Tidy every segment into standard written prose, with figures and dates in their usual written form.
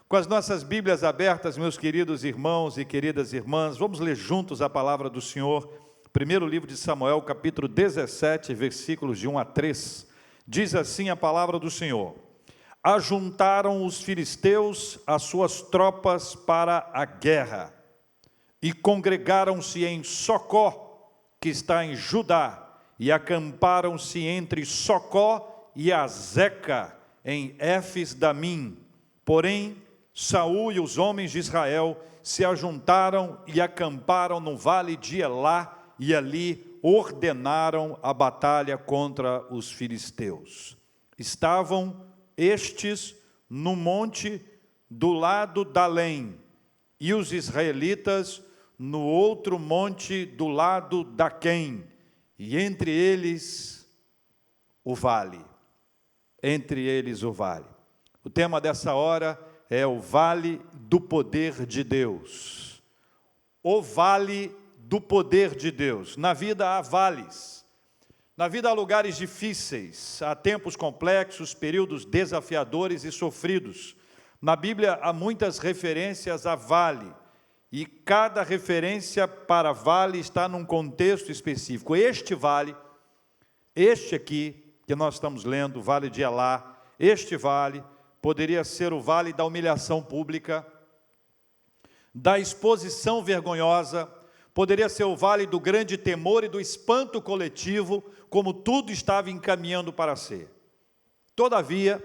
Com as nossas Bíblias abertas, meus queridos irmãos e queridas irmãs, vamos ler juntos a palavra do Senhor. Primeiro livro de Samuel, capítulo 17, versículos de 1 a 3. Diz assim a palavra do Senhor: Ajuntaram os filisteus as suas tropas para a guerra, e congregaram-se em Socó, que está em Judá, e acamparam-se entre Socó e Azeca, em Éfes-Damim. Porém, Saul e os homens de Israel se ajuntaram e acamparam no vale de Elá, e ali ordenaram a batalha contra os filisteus. Estavam estes no monte do lado da Além, e os israelitas no outro monte do lado da Quém, e entre eles o vale. Entre eles o vale. O tema dessa hora é o vale do poder de Deus. O vale do poder de Deus. Na vida há vales. Na vida há lugares difíceis, há tempos complexos, períodos desafiadores e sofridos. Na Bíblia há muitas referências a vale, e cada referência para vale está num contexto específico. Este vale, este aqui, que nós estamos lendo, o vale de Elá, este vale poderia ser o vale da humilhação pública, da exposição vergonhosa, poderia ser o vale do grande temor e do espanto coletivo, como tudo estava encaminhando para ser. Todavia,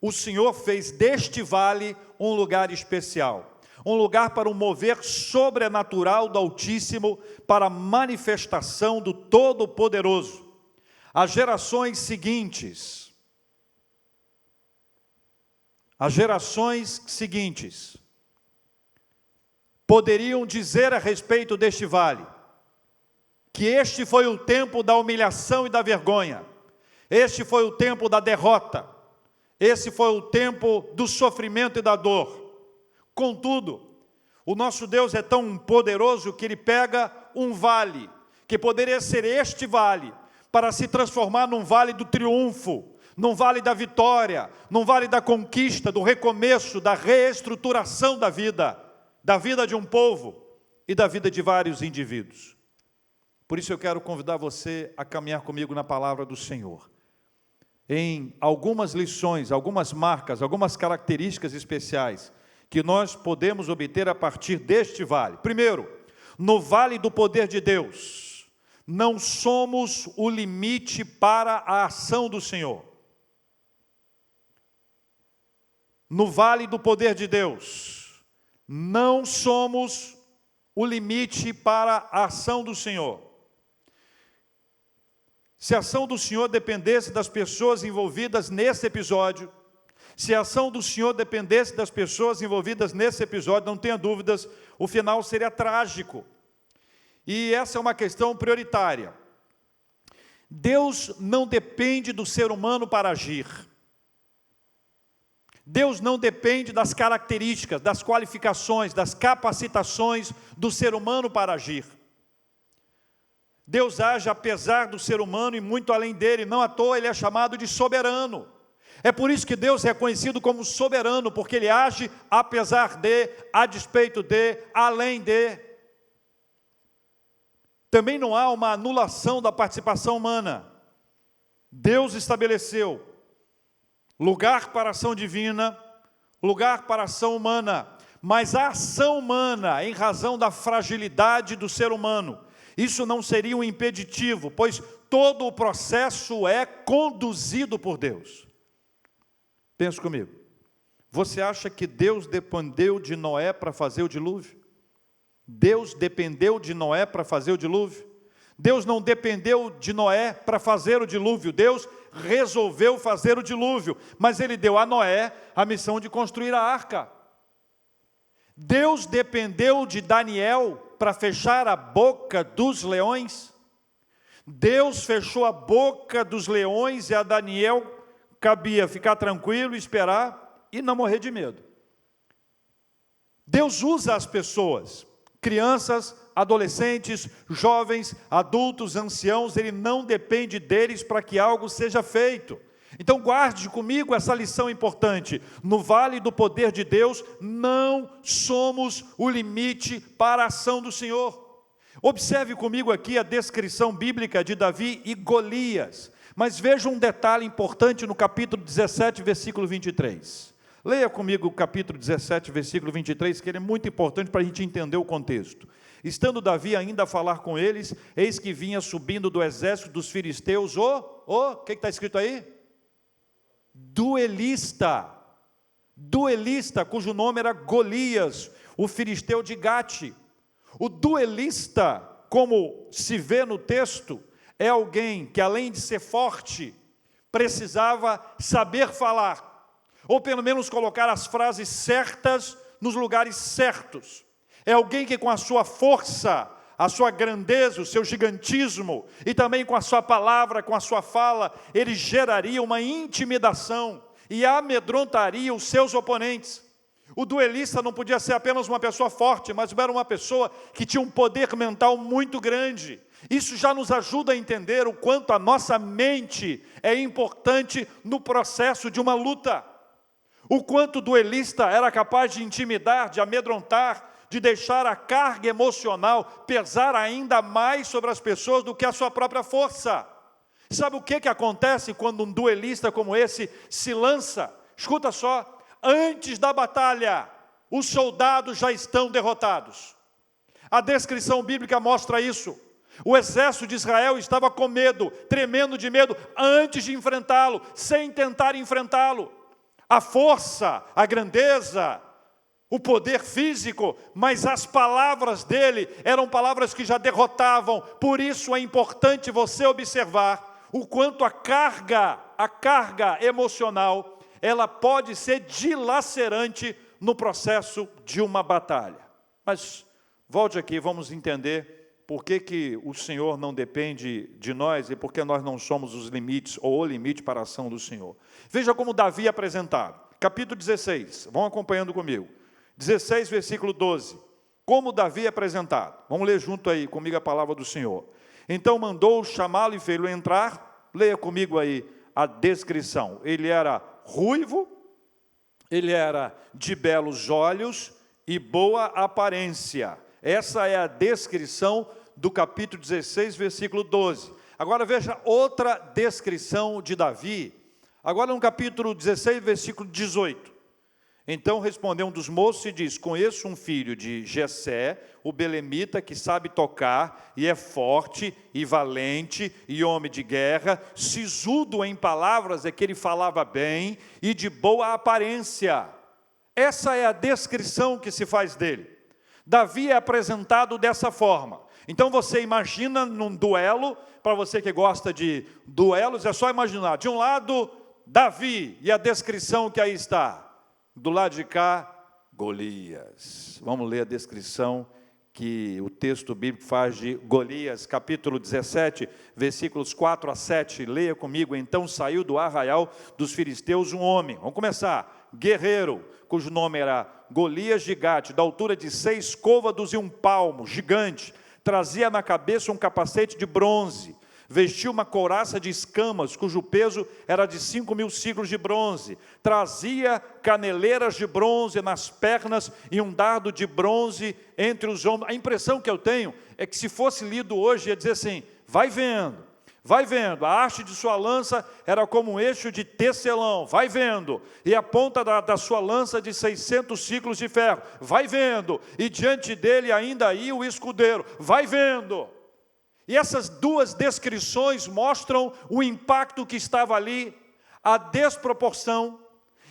o Senhor fez deste vale um lugar especial, um lugar para um mover sobrenatural do Altíssimo, para a manifestação do Todo-Poderoso. As gerações seguintes poderiam dizer a respeito deste vale, que este foi o tempo da humilhação e da vergonha, este foi o tempo da derrota, esse foi o tempo do sofrimento e da dor. Contudo, o nosso Deus é tão poderoso que Ele pega um vale, que poderia ser este vale, para se transformar num vale do triunfo, num vale da vitória, num vale da conquista, do recomeço, da reestruturação da vida de um povo e da vida de vários indivíduos. Por isso eu quero convidar você a caminhar comigo na palavra do Senhor, em algumas lições, algumas marcas, algumas características especiais que nós podemos obter a partir deste vale. Primeiro, no vale do poder de Deus, não somos o limite para a ação do Senhor. No vale do poder de Deus, não somos o limite para a ação do Senhor. Se a ação do Senhor dependesse das pessoas envolvidas nesse episódio, se a ação do Senhor dependesse das pessoas envolvidas nesse episódio, não tenha dúvidas, o final seria trágico. E essa é uma questão prioritária. Deus não depende do ser humano para agir. Deus não depende das características, das qualificações, das capacitações do ser humano para agir. Deus age apesar do ser humano e muito além dele, não à toa Ele é chamado de soberano. É por isso que Deus é conhecido como soberano, porque Ele age apesar de, a despeito de, além de. Também não há uma anulação da participação humana. Deus estabeleceu lugar para a ação divina, lugar para a ação humana, mas a ação humana, em razão da fragilidade do ser humano, isso não seria um impeditivo, pois todo o processo é conduzido por Deus. Pense comigo, você acha que Deus dependeu de Noé para fazer o dilúvio? Deus dependeu de Noé para fazer o dilúvio? Deus não dependeu de Noé para fazer o dilúvio, Deus resolveu fazer o dilúvio, mas Ele deu a Noé a missão de construir a arca. Deus dependeu de Daniel para fechar a boca dos leões? Deus fechou a boca dos leões e a Daniel cabia ficar tranquilo, esperar e não morrer de medo. Deus usa as pessoas, crianças, adolescentes, jovens, adultos, anciãos, Ele não depende deles para que algo seja feito. Então guarde comigo essa lição importante: no vale do poder de Deus, não somos o limite para a ação do Senhor. Observe comigo aqui a descrição bíblica de Davi e Golias, mas veja um detalhe importante no capítulo 17, versículo 23. Leia comigo o capítulo 17, versículo 23, que ele é muito importante para a gente entender o contexto. Estando Davi ainda a falar com eles, eis que vinha subindo do exército dos filisteus o que está escrito aí? Duelista, cujo nome era Golias, o filisteu de Gate. O duelista, como se vê no texto, é alguém que, além de ser forte, precisava saber falar, ou pelo menos colocar as frases certas nos lugares certos. É alguém que, com a sua força, a sua grandeza, o seu gigantismo, e também com a sua palavra, com a sua fala, ele geraria uma intimidação e amedrontaria os seus oponentes. O duelista não podia ser apenas uma pessoa forte, mas era uma pessoa que tinha um poder mental muito grande. Isso já nos ajuda a entender o quanto a nossa mente é importante no processo de uma luta. O quanto o duelista era capaz de intimidar, de amedrontar, de deixar a carga emocional pesar ainda mais sobre as pessoas do que a sua própria força. Sabe o que acontece quando um duelista como esse se lança? Escuta só. Antes da batalha, os soldados já estão derrotados. A descrição bíblica mostra isso. O exército de Israel estava com medo, tremendo de medo, antes de enfrentá-lo, sem tentar enfrentá-lo. A força, a grandeza, o poder físico, mas as palavras dele eram palavras que já derrotavam. Por isso é importante você observar o quanto a carga emocional, ela pode ser dilacerante no processo de uma batalha. Mas volte aqui, vamos entender por que o Senhor não depende de nós e por que nós não somos os limites ou o limite para a ação do Senhor. Veja como Davi é apresentado. Capítulo 16, vão acompanhando comigo. 16, versículo 12. Como Davi é apresentado. Vamos ler junto aí comigo a palavra do Senhor. Então mandou chamá-lo e fê-lo entrar. Leia comigo aí a descrição. Ele era ruivo, ele era de belos olhos e boa aparência. Essa é a descrição do capítulo 16, versículo 12. Agora veja outra descrição de Davi, agora no capítulo 16, versículo 18. Então respondeu um dos moços e diz: conheço um filho de Jessé, o belemita, que sabe tocar, e é forte, e valente, e homem de guerra, sisudo em palavras, é que ele falava bem, e de boa aparência. Essa é a descrição que se faz dele. Davi é apresentado dessa forma. Então você imagina num duelo, para você que gosta de duelos, é só imaginar, de um lado, Davi, e a descrição que aí está. Do lado de cá, Golias. Vamos ler a descrição que o texto bíblico faz de Golias, capítulo 17, versículos 4 a 7. Leia comigo. Então saiu do arraial dos filisteus um homem. Vamos começar. Guerreiro, cujo nome era Golias de Gate, da altura de 6 côvados e 1 palmo, gigante. Trazia na cabeça um capacete de bronze. Vestiu uma couraça de escamas, cujo peso era de 5.000 siclos de bronze. Trazia caneleiras de bronze nas pernas e um dardo de bronze entre os ombros. A impressão que eu tenho é que, se fosse lido hoje, ia dizer assim: vai vendo, a haste de sua lança era como um eixo de tecelão, vai vendo, e a ponta da sua lança de 600 siclos de ferro, vai vendo, e diante dele ainda ia o escudeiro, vai vendo. E essas duas descrições mostram o impacto que estava ali, a desproporção,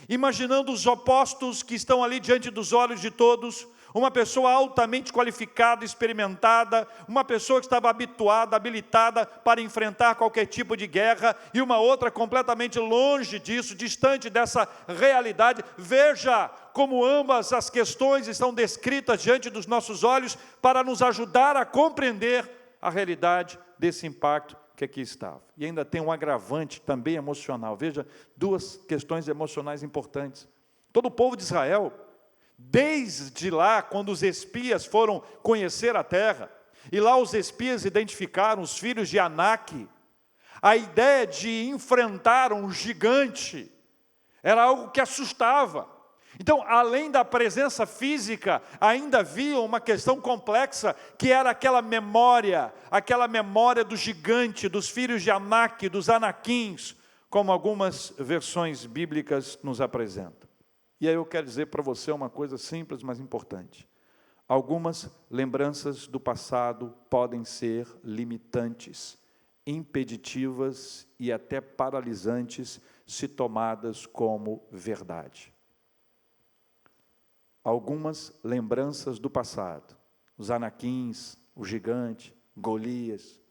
imaginando os opostos que estão ali diante dos olhos de todos, uma pessoa altamente qualificada, experimentada, uma pessoa que estava habituada, habilitada para enfrentar qualquer tipo de guerra, e uma outra completamente longe disso, distante dessa realidade. Veja como ambas as questões estão descritas diante dos nossos olhos para nos ajudar a compreender a realidade desse impacto que aqui estava. E ainda tem um agravante também emocional. Veja, duas questões emocionais importantes. Todo o povo de Israel, desde lá, quando os espias foram conhecer a terra, e lá os espias identificaram os filhos de Anak, A ideia de enfrentar um gigante era algo que assustava. Então, além da presença física, ainda havia uma questão complexa, que era aquela memória do gigante, dos filhos de Anak, dos Anaquins, como algumas versões bíblicas nos apresentam. E aí eu quero dizer para você uma coisa simples, mas importante. Algumas lembranças do passado podem ser limitantes, impeditivas e até paralisantes, se tomadas como verdade. Algumas lembranças do passado, os Anaquins, o gigante, Golias,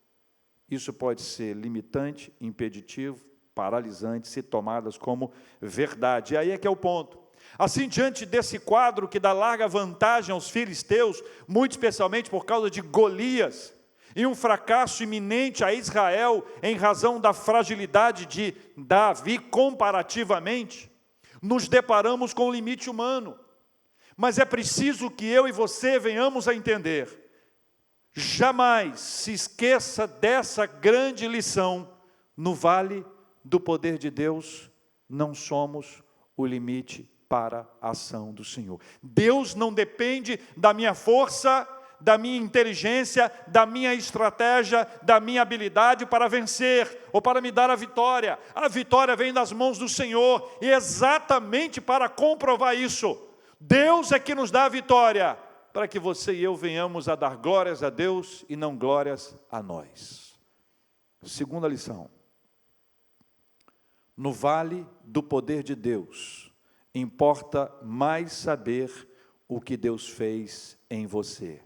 isso pode ser limitante, impeditivo, paralisante, se tomadas como verdade. E aí é que é o ponto. Assim, diante desse quadro que dá larga vantagem aos filisteus, muito especialmente por causa de Golias, e um fracasso iminente a Israel, em razão da fragilidade de Davi comparativamente, nos deparamos com o limite humano. Mas é preciso que eu e você venhamos a entender, jamais se esqueça dessa grande lição: no vale do poder de Deus, não somos o limite para a ação do Senhor. Deus não depende da minha força, da minha inteligência, da minha estratégia, da minha habilidade para vencer, ou para me dar a vitória. A vitória vem das mãos do Senhor, e exatamente para comprovar isso, Deus é que nos dá a vitória, para que você e eu venhamos a dar glórias a Deus e não glórias a nós. Segunda lição: no vale do poder de Deus, importa mais saber o que Deus fez em você.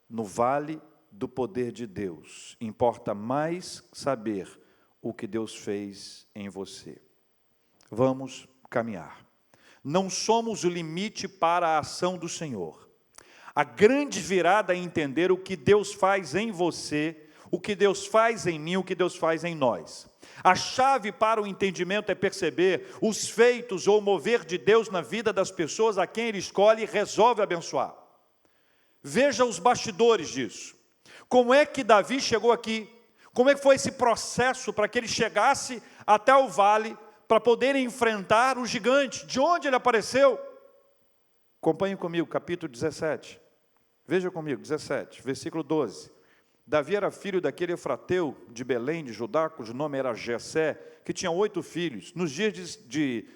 No vale do poder de Deus, importa mais saber o que Deus fez em você. Vamos caminhar. Não somos o limite para a ação do Senhor. A grande virada é entender o que Deus faz em você, o que Deus faz em mim, o que Deus faz em nós. A chave para o entendimento é perceber os feitos ou mover de Deus na vida das pessoas a quem Ele escolhe e resolve abençoar. Veja os bastidores disso. Como é que Davi chegou aqui? Como é que foi esse processo para que ele chegasse até o vale, para poder enfrentar o gigante? De onde ele apareceu? Acompanhe comigo, capítulo 17. Veja comigo, 17, versículo 12. Davi era filho daquele Efrateu de Belém, de Judá, cujo nome era Jessé, que tinha 8 filhos. Nos dias de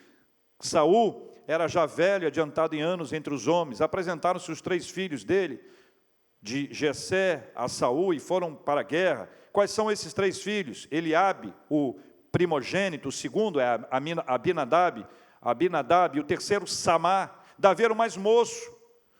Saul, era já velho, adiantado em anos entre os homens. Apresentaram-se os 3 filhos dele, de Jessé a Saul, e foram para a guerra. Quais são esses 3 filhos? Eliabe, o primogênito, o segundo é Abinadab, e o terceiro Samá. Davi era o mais moço.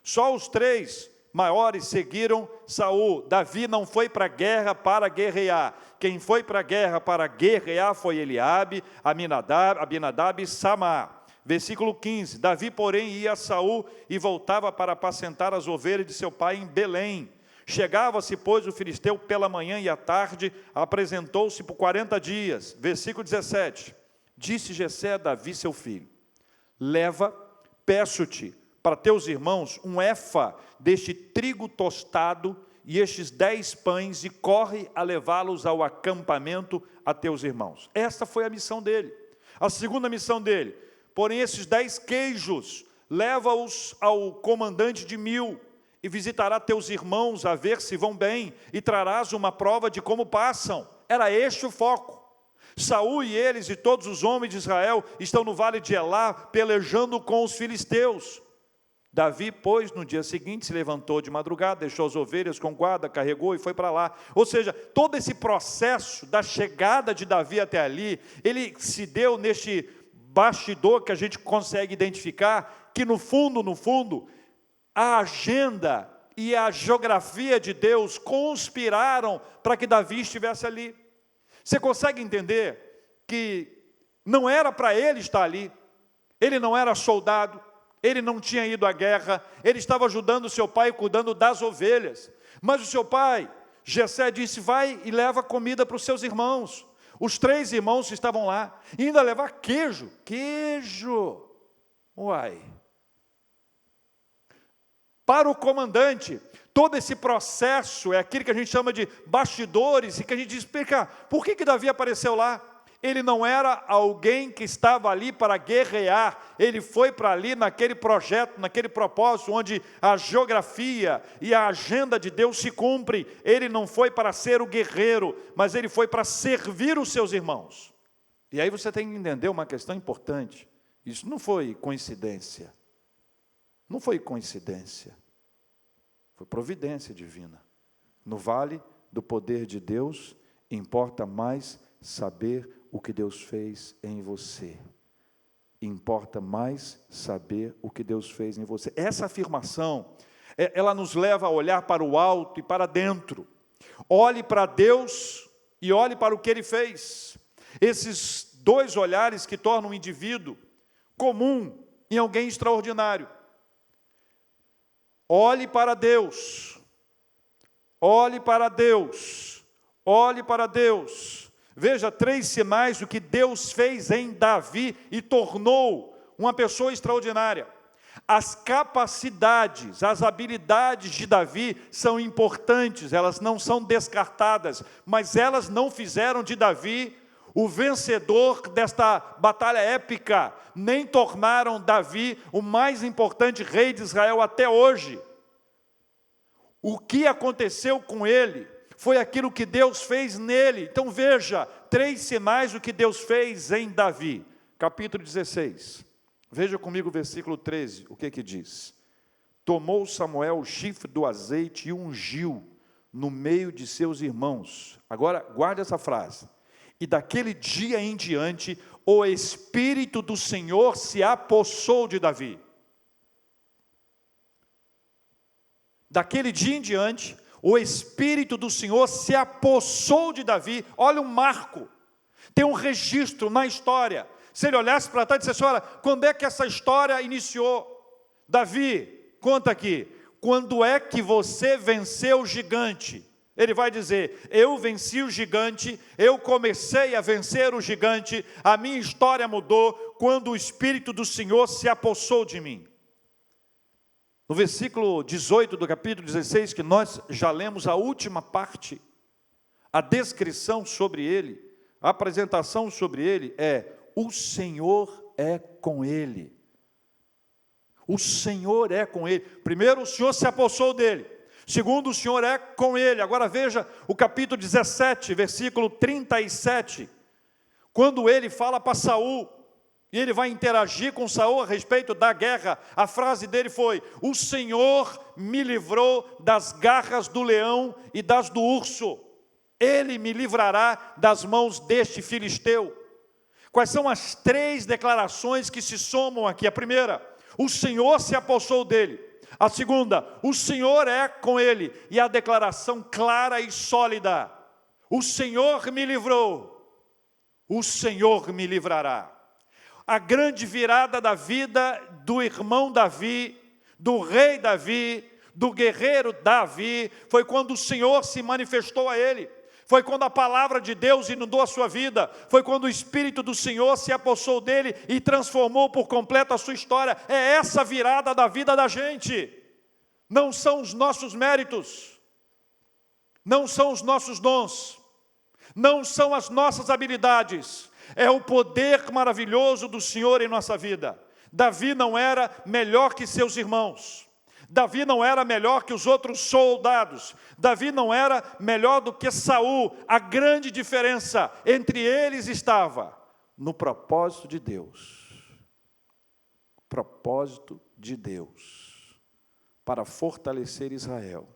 Só os 3 maiores seguiram Saul. Davi não foi para a guerra para guerrear. Quem foi para a guerra para guerrear foi Eliabe, Abinadab e Samá. Versículo 15, Davi, porém, ia a Saul e voltava para apacentar as ovelhas de seu pai em Belém. Chegava-se, pois, o filisteu pela manhã e à tarde, apresentou-se por 40 dias. Versículo 17, disse Jessé a Davi, seu filho: leva, peço-te, para teus irmãos, um efa deste trigo tostado e estes 10 pães, e corre a levá-los ao acampamento a teus irmãos. Esta foi a missão dele. A segunda missão dele: porém, esses 10 queijos, leva-os ao comandante de 1000, e visitará teus irmãos a ver se vão bem, e trarás uma prova de como passam. Era este o foco. Saul e eles e todos os homens de Israel estão no vale de Elá, pelejando com os filisteus. Davi, pois, no dia seguinte se levantou de madrugada, deixou as ovelhas com guarda, carregou e foi para lá. Ou seja, todo esse processo da chegada de Davi até ali, ele se deu neste bastidor que a gente consegue identificar, que no fundo, a agenda e a geografia de Deus conspiraram para que Davi estivesse ali. Você consegue entender que não era para ele estar ali? Ele não era soldado, ele não tinha ido à guerra, ele estava ajudando o seu pai, cuidando das ovelhas. Mas o seu pai, Jessé, disse: vai e leva comida para os seus irmãos. Os 3 irmãos estavam lá, e ainda levar queijo, uai. Para o comandante, todo esse processo é aquilo que a gente chama de bastidores, e que a gente explica por que Davi apareceu lá. Ele não era alguém que estava ali para guerrear, ele foi para ali naquele projeto, naquele propósito, onde a geografia e a agenda de Deus se cumpre. Ele não foi para ser o guerreiro, mas ele foi para servir os seus irmãos. E aí você tem que entender uma questão importante, isso não foi coincidência, não foi coincidência, foi providência divina. No vale do poder de Deus, importa mais saber o que Deus fez em você. Importa mais saber o que Deus fez em você. Essa afirmação, ela nos leva a olhar para o alto e para dentro. Olhe para Deus e olhe para o que Ele fez. Esses dois olhares que tornam um indivíduo comum em alguém extraordinário. Olhe para Deus. Olhe para Deus. Olhe para Deus. Veja 3 sinais do que Deus fez em Davi e tornou uma pessoa extraordinária. As capacidades, as habilidades de Davi são importantes, elas não são descartadas, mas elas não fizeram de Davi o vencedor desta batalha épica, nem tornaram Davi o mais importante rei de Israel até hoje. O que aconteceu com ele foi aquilo que Deus fez nele. Então veja, 3 sinais do que Deus fez em Davi. Capítulo 16. Veja comigo o versículo 13, o que diz? Tomou Samuel o chifre do azeite e ungiu no meio de seus irmãos. Agora, guarde essa frase. E daquele dia em diante, o Espírito do Senhor se apossou de Davi. Daquele dia em diante, o Espírito do Senhor se apossou de Davi. Olha um marco, tem um registro na história. Se ele olhasse para trás e dissesse, olha, quando é que essa história iniciou? Davi, conta aqui, quando é que você venceu o gigante? Ele vai dizer, eu venci o gigante, eu comecei a vencer o gigante, a minha história mudou quando o Espírito do Senhor se apossou de mim. No versículo 18 do capítulo 16, que nós já lemos a última parte, a descrição sobre ele, a apresentação sobre ele é, o Senhor é com ele. O Senhor é com ele. Primeiro, o Senhor se apossou dele. Segundo, o Senhor é com ele. Agora veja o capítulo 17, versículo 37, quando ele fala para Saul, e ele vai interagir com Saul a respeito da guerra. A frase dele foi, o Senhor me livrou das garras do leão e das do urso. Ele me livrará das mãos deste filisteu. Quais são as 3 declarações que se somam aqui? A primeira, o Senhor se apossou dele. A segunda, o Senhor é com ele. E a declaração clara e sólida, o Senhor me livrou, o Senhor me livrará. A grande virada da vida do irmão Davi, do rei Davi, do guerreiro Davi, foi quando o Senhor se manifestou a ele. Foi quando a palavra de Deus inundou a sua vida. Foi quando o Espírito do Senhor se apossou dele e transformou por completo a sua história. É essa virada da vida da gente. Não são os nossos méritos, não são os nossos dons, não são as nossas habilidades. É o poder maravilhoso do Senhor em nossa vida. Davi não era melhor que seus irmãos. Davi não era melhor que os outros soldados. Davi não era melhor do que Saul. A grande diferença entre eles estava no propósito de Deus. Propósito de Deus para fortalecer Israel,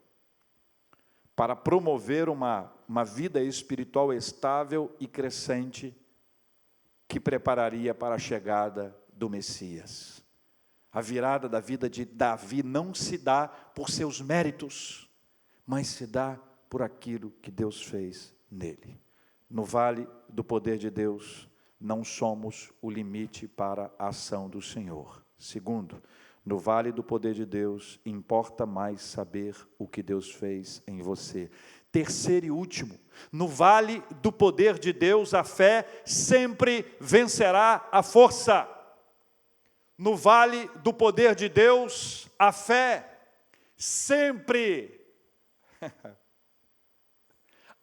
para promover uma vida espiritual estável e crescente, que prepararia para a chegada do Messias. A virada da vida de Davi não se dá por seus méritos, mas se dá por aquilo que Deus fez nele. No vale do poder de Deus, não somos o limite para a ação do Senhor. Segundo, no vale do poder de Deus, importa mais saber o que Deus fez em você. Terceiro e último, no vale do poder de Deus, a fé sempre vencerá a força. No vale do poder de Deus, a fé sempre,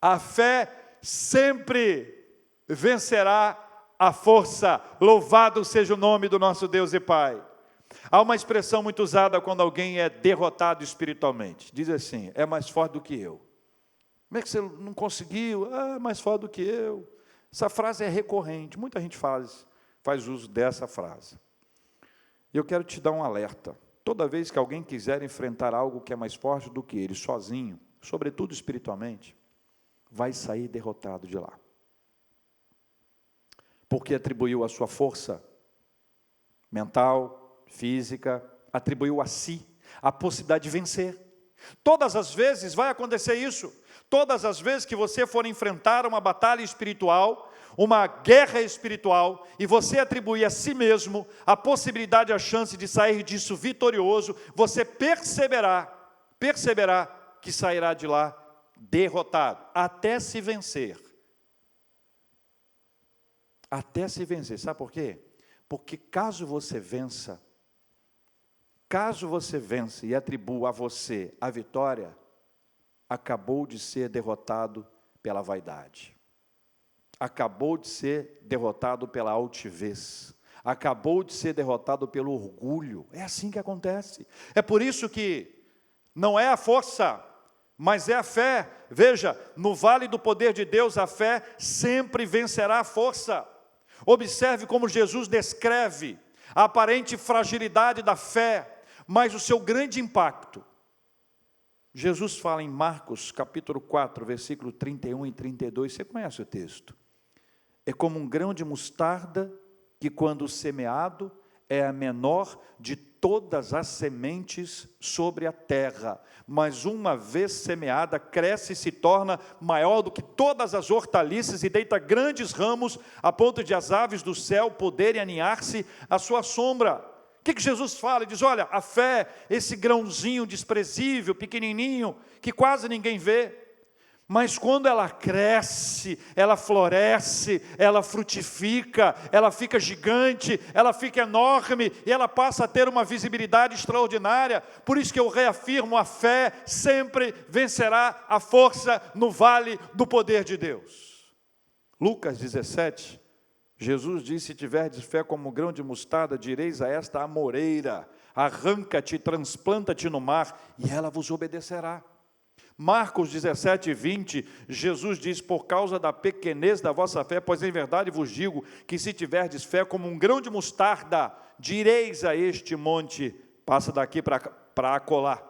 a fé sempre vencerá a força. Louvado seja o nome do nosso Deus e Pai. Há uma expressão muito usada quando alguém é derrotado espiritualmente. Diz assim: é mais forte do que eu. Como é que você não conseguiu? É mais forte do que eu. Essa frase é recorrente, muita gente faz uso dessa frase. E eu quero te dar um alerta. Toda vez que alguém quiser enfrentar algo que é mais forte do que ele, sozinho, sobretudo espiritualmente, vai sair derrotado de lá. Porque atribuiu a sua força mental, física, atribuiu a si a possibilidade de vencer. Todas as vezes vai acontecer isso. Todas as vezes que você for enfrentar uma batalha espiritual, uma guerra espiritual, e você atribuir a si mesmo a possibilidade, a chance de sair disso vitorioso, você perceberá que sairá de lá derrotado, até se vencer. Até se vencer. Sabe por quê? Porque caso você vença e atribua a você a vitória, acabou de ser derrotado pela vaidade, acabou de ser derrotado pela altivez, acabou de ser derrotado pelo orgulho. É assim que acontece. É por isso que não é a força, mas é a fé. Veja, no vale do poder de Deus, a fé sempre vencerá a força. Observe como Jesus descreve a aparente fragilidade da fé, mas o seu grande impacto. Jesus fala em Marcos, capítulo 4, versículo 31 e 32, você conhece o texto. É como um grão de mostarda, que quando semeado, é a menor de todas as sementes sobre a terra, mas uma vez semeada, cresce e se torna maior do que todas as hortaliças e deita grandes ramos, a ponto de as aves do céu poderem aninhar-se à sua sombra. O que Jesus fala? Ele diz: olha, a fé, esse grãozinho desprezível, pequenininho, que quase ninguém vê, mas quando ela cresce, ela floresce, ela frutifica, ela fica gigante, ela fica enorme, e ela passa a ter uma visibilidade extraordinária. Por isso que eu reafirmo, a fé sempre vencerá a força no vale do poder de Deus. Lucas 17, Jesus disse: se tiverdes fé como um grão de mostarda, direis a esta amoreira, arranca-te, transplanta-te no mar, e ela vos obedecerá. Marcos 17, 20, Jesus diz: por causa da pequenez da vossa fé, pois em verdade vos digo, que se tiverdes fé como um grão de mostarda, direis a este monte, passa daqui para acolá,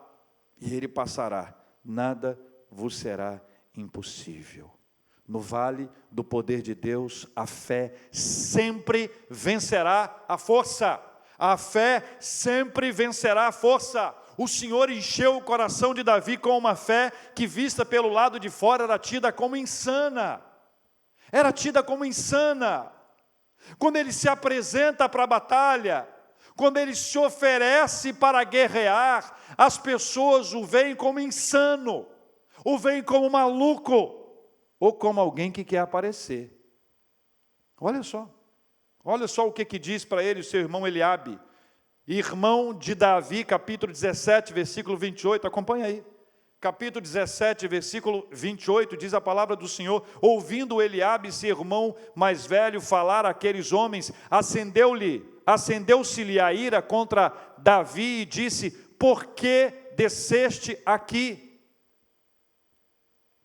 e ele passará, nada vos será impossível. No vale do poder de Deus, a fé sempre vencerá a força. A fé sempre vencerá a força. O Senhor encheu o coração de Davi com uma fé que, vista pelo lado de fora, era tida como insana. Era tida como insana. Quando ele se apresenta para a batalha, quando ele se oferece para guerrear, as pessoas o veem como insano, o veem como maluco, ou como alguém que quer aparecer. Olha só o que diz para ele o seu irmão Eliabe, irmão de Davi, capítulo 17, versículo 28, acompanha aí. Capítulo 17, versículo 28, diz a palavra do Senhor: ouvindo Eliabe, seu irmão mais velho, falar àqueles homens, acendeu-se-lhe a ira contra Davi e disse: por que desceste aqui?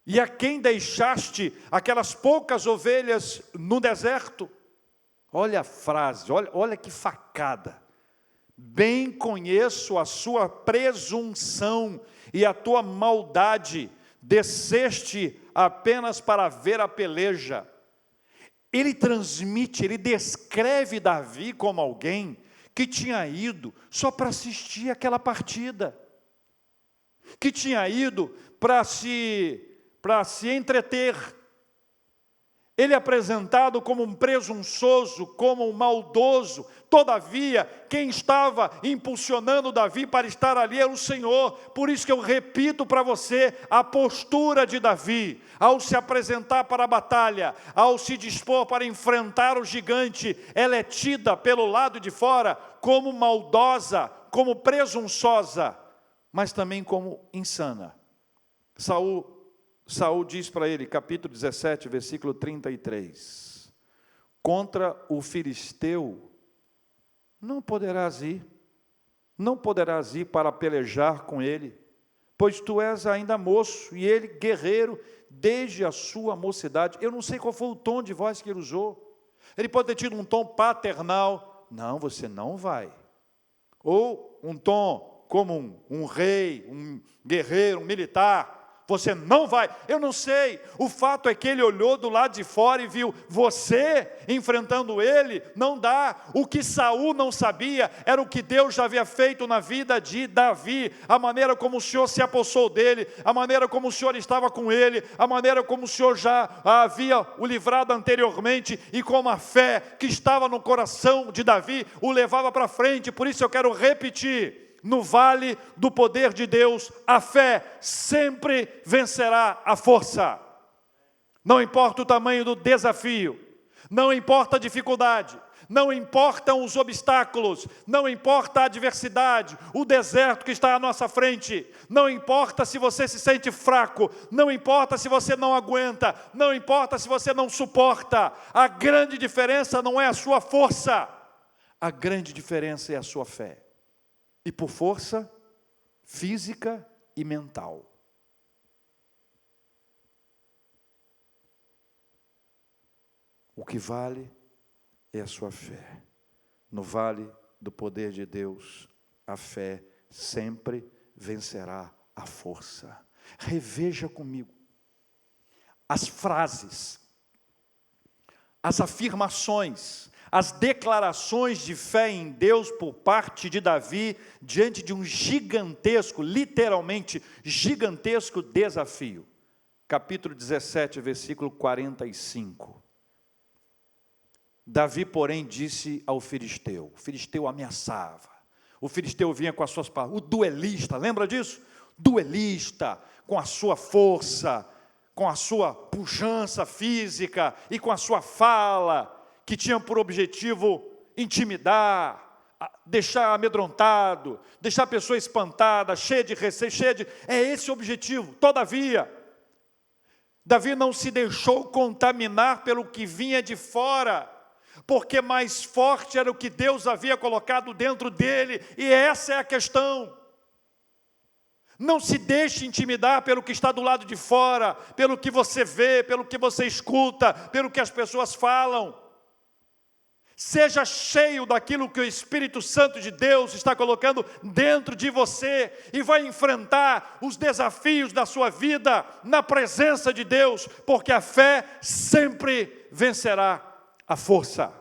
E a quem deixaste aquelas poucas ovelhas no deserto? Olha a frase, olha que facada. Bem conheço a sua presunção e a tua maldade, desceste apenas para ver a peleja. Ele transmite, ele descreve Davi como alguém que tinha ido só para assistir aquela partida, que tinha ido para se entreter. Ele é apresentado como um presunçoso, como um maldoso. Todavia, quem estava impulsionando Davi para estar ali era o Senhor. Por isso que eu repito para você, a postura de Davi, ao se apresentar para a batalha, ao se dispor para enfrentar o gigante, ela é tida pelo lado de fora como maldosa, como presunçosa. mas também como insana. Saul diz para ele, capítulo 17, versículo 33, contra o filisteu não poderás ir para pelejar com ele, pois tu és ainda moço, e ele guerreiro desde a sua mocidade. Eu não sei qual foi o tom de voz que ele usou. Ele pode ter tido um tom paternal, não, você não vai. Ou um tom como um rei, um guerreiro, um militar, você não vai. Eu não sei, o fato é que ele olhou do lado de fora e viu, você enfrentando ele, não dá. O que Saul não sabia, era o que Deus já havia feito na vida de Davi, a maneira como o Senhor se apossou dele, a maneira como o Senhor estava com ele, a maneira como o Senhor já havia o livrado anteriormente, e como a fé que estava no coração de Davi, o levava para frente. Por isso eu quero repetir, no vale do poder de Deus, a fé sempre vencerá a força. Não importa o tamanho do desafio, não importa a dificuldade, não importam os obstáculos, não importa a adversidade, o deserto que está à nossa frente, não importa se você se sente fraco, não importa se você não aguenta, não importa se você não suporta, a grande diferença não é a sua força, a grande diferença é a sua fé. E por força física e mental. O que vale é a sua fé. No vale do poder de Deus, a fé sempre vencerá a força. Reveja comigo as frases, as afirmações, as declarações de fé em Deus por parte de Davi, diante de um gigantesco, literalmente gigantesco desafio. Capítulo 17, versículo 45. Davi, porém, disse ao filisteu, o filisteu ameaçava, o filisteu vinha com as suas palavras, o duelista, lembra disso? Duelista, com a sua força, com a sua pujança física e com a sua fala, que tinha por objetivo intimidar, deixar amedrontado, deixar a pessoa espantada, cheia de receio, é esse o objetivo. Todavia, Davi não se deixou contaminar pelo que vinha de fora, porque mais forte era o que Deus havia colocado dentro dele, e essa é a questão. Não se deixe intimidar pelo que está do lado de fora, pelo que você vê, pelo que você escuta, pelo que as pessoas falam. Seja cheio daquilo que o Espírito Santo de Deus está colocando dentro de você, e vai enfrentar os desafios da sua vida na presença de Deus, porque a fé sempre vencerá a força.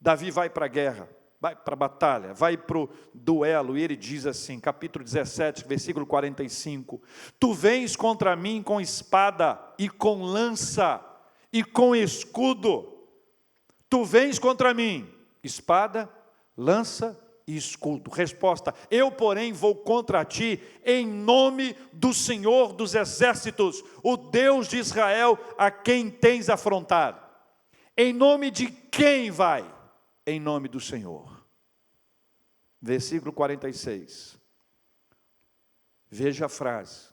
Davi vai para a guerra, vai para a batalha, vai para o duelo, e ele diz assim, capítulo 17, versículo 45, tu vens contra mim com espada e com lança e com escudo. Tu vens contra mim, espada, lança e escudo. Resposta, eu porém vou contra ti em nome do Senhor dos exércitos, o Deus de Israel, a quem tens afrontado. Em nome de quem vai? Em nome do Senhor. Versículo 46. Veja a frase,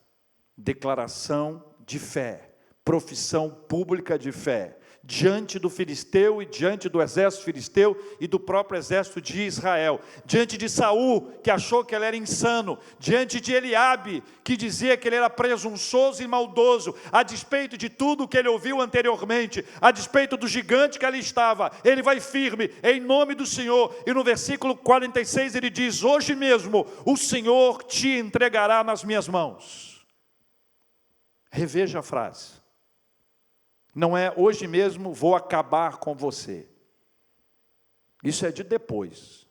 declaração de fé, profissão pública de fé, diante do filisteu e diante do exército filisteu e do próprio exército de Israel, diante de Saul, que achou que ele era insano, diante de Eliabe, que dizia que ele era presunçoso e maldoso, a despeito de tudo que ele ouviu anteriormente, a despeito do gigante que ali estava, ele vai firme, em nome do Senhor, e no versículo 46 ele diz, hoje mesmo o Senhor te entregará nas minhas mãos. Reveja a frase. Não é hoje mesmo vou acabar com você. Isso é de depois.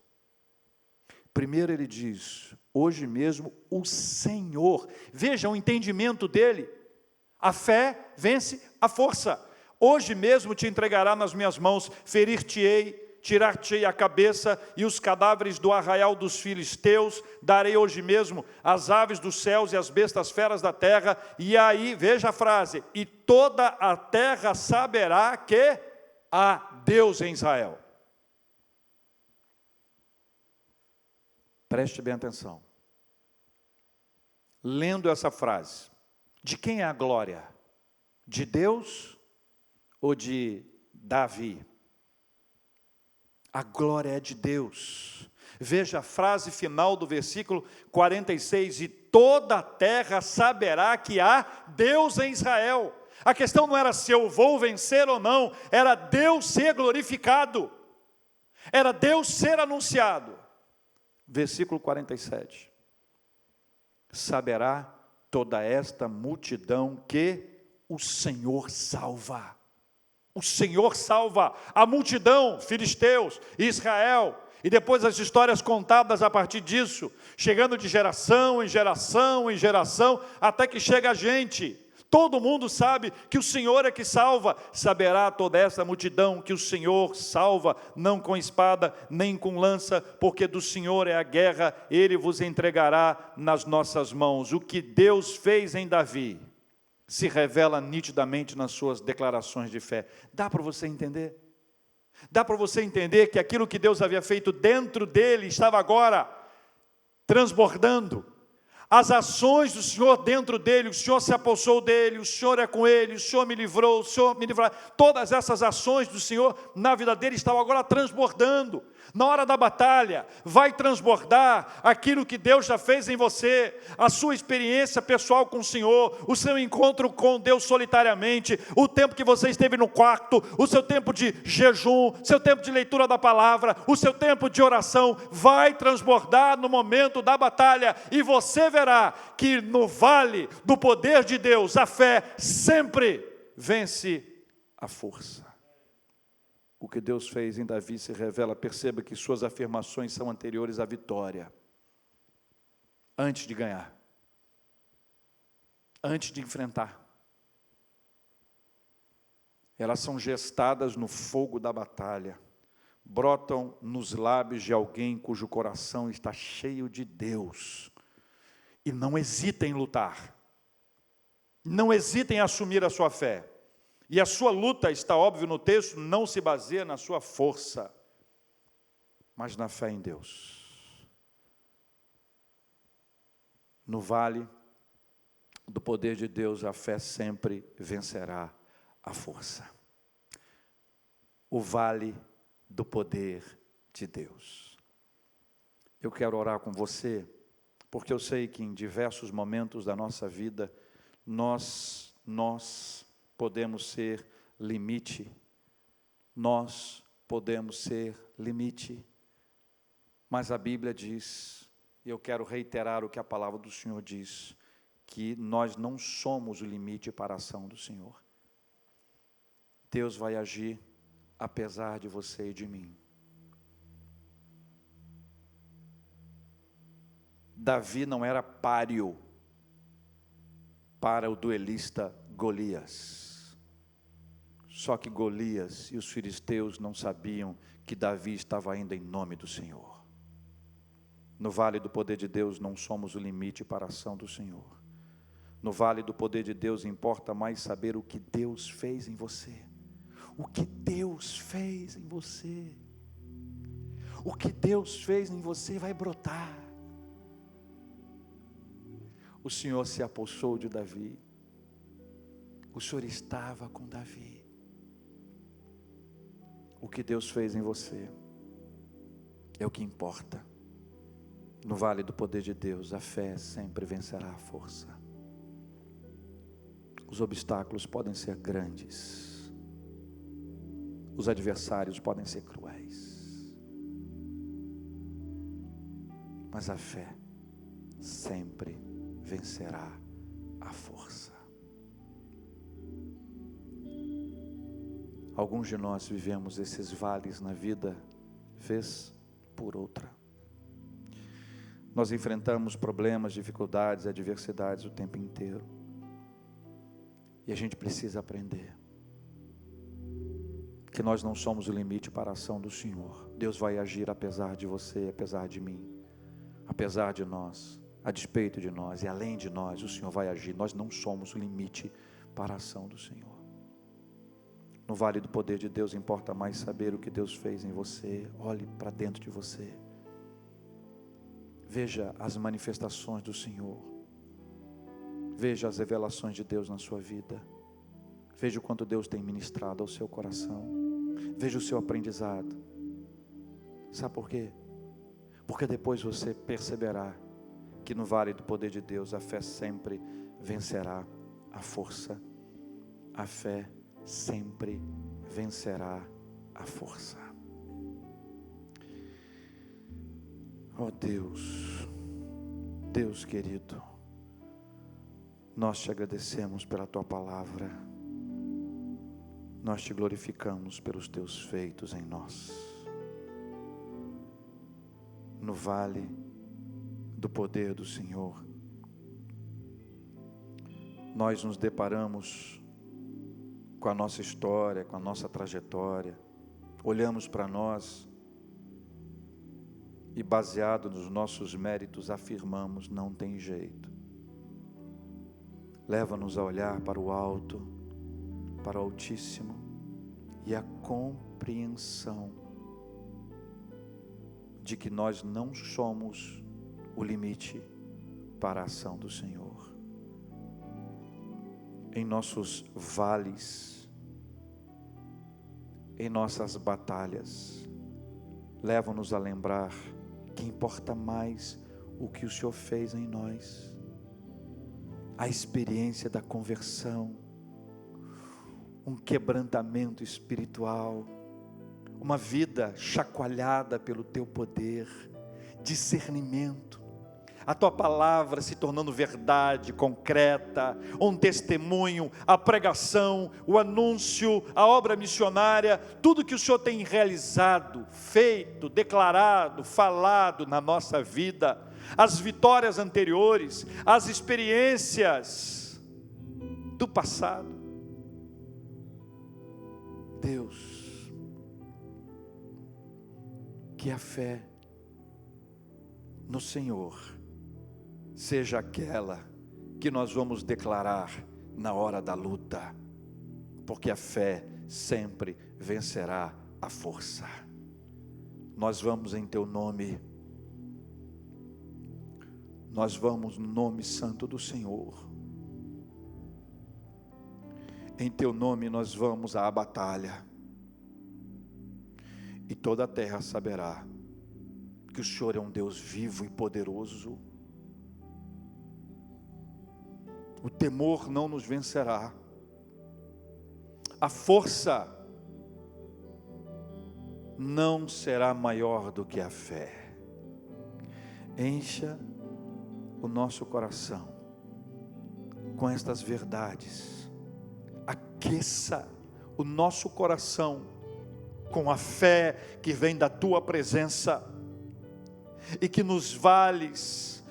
Primeiro ele diz, hoje mesmo o Senhor. Veja o entendimento dele. A fé vence a força. Hoje mesmo te entregará nas minhas mãos, ferir-te-ei, tirar-te-ei a cabeça e os cadáveres do arraial dos filisteus, darei hoje mesmo as aves dos céus e as bestas feras da terra, e aí, veja a frase, e toda a terra saberá que há Deus em Israel. Preste bem atenção. lendo essa frase: de quem é a glória? De Deus ou de Davi? A glória é de Deus. Veja a frase final do versículo 46, e toda a terra saberá que há Deus em Israel. A questão não era se eu vou vencer ou não, era Deus ser glorificado, era Deus ser anunciado. Versículo 47, saberá toda esta multidão que o Senhor salva. O Senhor salva a multidão, filisteus, Israel, e depois as histórias contadas a partir disso, chegando de geração em geração em geração, até que chega a gente. Todo mundo sabe que o Senhor é que salva. Saberá toda essa multidão que o Senhor salva, não com espada, nem com lança, porque do Senhor é a guerra, Ele vos entregará nas nossas mãos. O que Deus fez em Davi se revela nitidamente nas suas declarações de fé. Dá para você entender? Dá para você entender que aquilo que Deus havia feito dentro dele estava agora transbordando. As ações do Senhor dentro dele, o Senhor se apossou dele, o Senhor é com ele, o Senhor me livrou, o Senhor me livrará. Todas essas ações do Senhor na vida dele estavam agora transbordando. Na hora da batalha, vai transbordar aquilo que Deus já fez em você, a sua experiência pessoal com o Senhor, o seu encontro com Deus solitariamente, o tempo que você esteve no quarto, o seu tempo de jejum, seu tempo de leitura da palavra, o seu tempo de oração, vai transbordar no momento da batalha, e você verá que no vale do poder de Deus, a fé sempre vence a força. O que Deus fez em Davi se revela. Perceba que suas afirmações são anteriores à vitória. Antes de ganhar. Antes de enfrentar. Elas são gestadas no fogo da batalha. Brotam nos lábios de alguém cujo coração está cheio de Deus. E não hesita em lutar. Não hesita em assumir a sua fé. E a sua luta, está óbvio no texto, não se baseia na sua força, mas na fé em Deus. No vale do poder de Deus, a fé sempre vencerá a força. O vale do poder de Deus. Eu quero orar com você, porque eu sei que em diversos momentos da nossa vida, nós podemos ser limite, nós podemos ser limite, mas a Bíblia diz, e eu quero reiterar o que a palavra do Senhor diz, que nós não somos o limite para a ação do Senhor. Deus vai agir apesar de você e de mim. Davi não era páreo para o duelista Golias. Só que Golias e os filisteus não sabiam que Davi estava indo em nome do Senhor. No vale do poder de Deus não somos o limite para a ação do Senhor. No vale do poder de Deus importa mais saber o que Deus fez em você. O que Deus fez em você. O que Deus fez em você vai brotar. O Senhor se apossou de Davi. O Senhor estava com Davi. O que Deus fez em você é o que importa. No vale do poder de Deus, a fé sempre vencerá a força. Os obstáculos podem ser grandes. Os adversários podem ser cruéis. Mas a fé sempre vencerá a força. Alguns de nós vivemos esses vales na vida, vez por outra. Nós enfrentamos problemas, dificuldades, adversidades o tempo inteiro. E a gente precisa aprender que nós não somos o limite para a ação do Senhor. Deus vai agir apesar de você, apesar de mim, apesar de nós, a despeito de nós e além de nós, o Senhor vai agir. Nós não somos o limite para a ação do Senhor. No vale do poder de Deus importa mais saber o que Deus fez em você. Olhe para dentro de você. Veja as manifestações do Senhor. Veja as revelações de Deus na sua vida. Veja o quanto Deus tem ministrado ao seu coração. Veja o seu aprendizado. Sabe por quê? Porque depois você perceberá que no vale do poder de Deus a fé sempre vencerá a força. A fé sempre vencerá a força. Oh Deus, Deus querido, nós te agradecemos pela tua palavra, nós te glorificamos pelos teus feitos em nós. No vale do poder do Senhor, nós nos deparamos com a nossa história, com a nossa trajetória, olhamos para nós e, baseado nos nossos méritos, afirmamos: não tem jeito. Leva-nos a olhar para o alto, para o Altíssimo, e a compreensão de que nós não somos o limite para a ação do Senhor. Em nossos vales, em nossas batalhas, leva-nos a lembrar que importa mais o que o Senhor fez em nós, a experiência da conversão, um quebrantamento espiritual, uma vida chacoalhada pelo teu poder, discernimento, a tua palavra se tornando verdade concreta, um testemunho, a pregação, o anúncio, a obra missionária, tudo que o Senhor tem realizado, feito, declarado, falado na nossa vida, as vitórias anteriores, as experiências do passado. Deus, que a fé no Senhor seja aquela que nós vamos declarar na hora da luta, porque a fé sempre vencerá a força. Nós vamos em teu nome, nós vamos no nome santo do Senhor, em teu nome nós vamos à batalha, e toda a terra saberá que o Senhor é um Deus vivo e poderoso. O temor não nos vencerá, a força não será maior do que a fé. Encha o nosso coração com estas verdades, aqueça o nosso coração com a fé que vem da tua presença, e que nos vales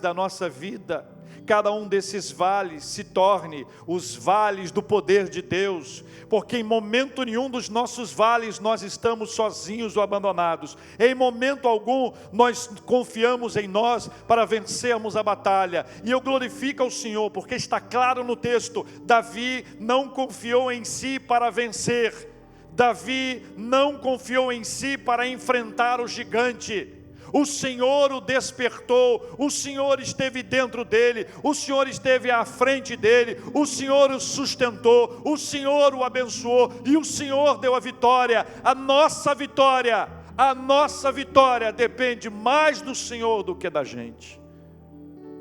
da nossa vida, cada um desses vales se torne os vales do poder de Deus, porque em momento nenhum dos nossos vales nós estamos sozinhos ou abandonados, em momento algum nós confiamos em nós para vencermos a batalha, e eu glorifico ao Senhor, porque está claro no texto, Davi não confiou em si para vencer, Davi não confiou em si para enfrentar o gigante. O Senhor o despertou, o Senhor esteve dentro dele, o Senhor esteve à frente dele, o Senhor o sustentou, o Senhor o abençoou, e o Senhor deu a vitória. A nossa vitória depende mais do Senhor do que da gente.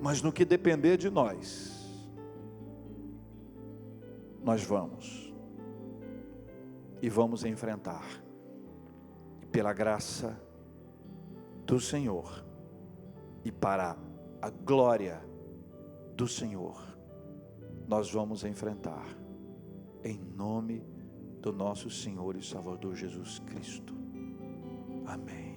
Mas no que depender de nós, nós vamos enfrentar, e pela graça do Senhor, e para a glória do Senhor, nós vamos enfrentar, em nome do nosso Senhor e Salvador Jesus Cristo. Amém.